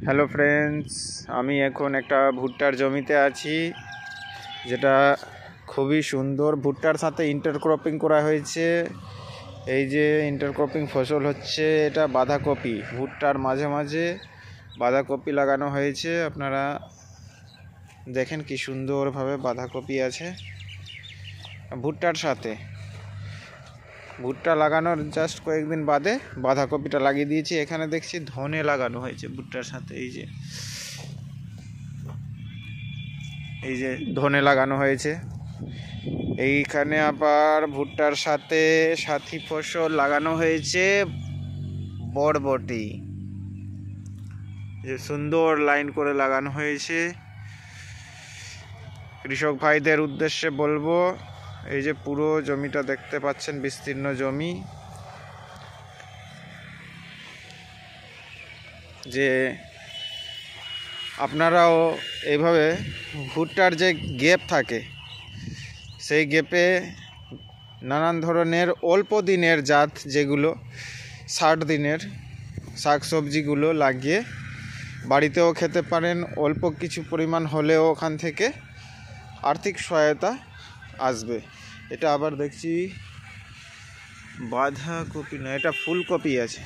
Hello friends, আমি এখন একটা ভুট্টার জমিতে আছি, যেটা খুবই সুন্দর। ভুট্টার সাথে ইন্টারক্রপিং করা হয়েছে। এই যে ইন্টারক্রপিং ফসল হচ্ছে, এটা বাঁধাকপি। ভুট্টার মাঝে মাঝে বাঁধাকপি লাগানো হয়েছে। আপনারা দেখেন কি সুন্দরভাবে বাঁধাকপি আছে ভুট্টার সাথে। ভুট্টা লাগানোর জাস্ট কয়েকদিন বাদে বাঁধাকপিটা লাগিয়ে দিয়েছি। এখানে দেখছি ধনে লাগানো হয়েছে ভুট্টার সাথে। এই যে ধনে লাগানো হয়েছে। এইখানে আবার ভুট্টার সাথে সাথী ফসল লাগানো হয়েছে বরবটি। যে সুন্দর লাইন করে লাগানো হয়েছে। কৃষক ভাইদের উদ্দেশ্যে বলবো, এই যে পুরো জমিটা দেখতে পাচ্ছেন, বিস্তীর্ণ জমি, যে আপনারাও এইভাবে ভুট্টার যে গ্যাপ থাকে, সেই গ্যাপে নানান ধরনের অল্প দিনের জাত, যেগুলো 60 দিনের শাকসবজিগুলো লাগিয়ে বাড়িতেও খেতে পারেন। অল্প কিছু পরিমাণ হলেও ওখান থেকে আর্থিক সহায়তা আসবে। এটা আবার দেখছি বাঁধাকপি না, এটা ফুলকপি আছে।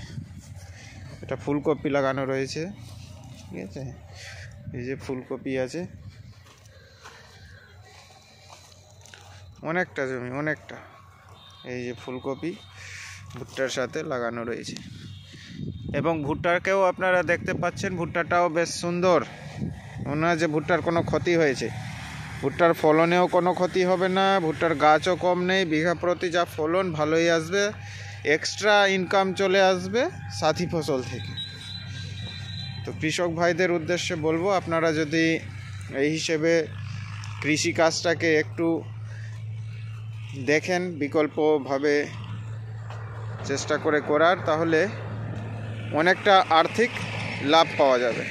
এটা ফুলকপি লাগানো রয়েছে, ঠিক আছে। এই যে ফুলকপি আছে, অনেকটা জমি, অনেকটা। এই যে ফুলকপি ভুট্টার সাথে লাগানো রয়েছে। এবং ভুট্টাকেও আপনারা দেখতে পাচ্ছেন, ভুট্টাটাও বেশ সুন্দর। মনে হয় যে ভুট্টার কোনো ক্ষতি হয়েছে। ভুট্টার ফলনেও কোনো ক্ষতি হবে না, ভুট্টার গাছও কম নেই। বিঘা প্রতি যা ফলন ভালোই আসবে, এক্সট্রা ইনকাম চলে আসবে সাথী ফসল থেকে। তো কৃষক ভাইদের উদ্দেশ্যে বলবো, আপনারা যদি এই হিসেবে কৃষিকাজটাকে একটু দেখেন, বিকল্পভাবে চেষ্টা করে করার, তাহলে অনেকটা আর্থিক লাভ পাওয়া যাবে।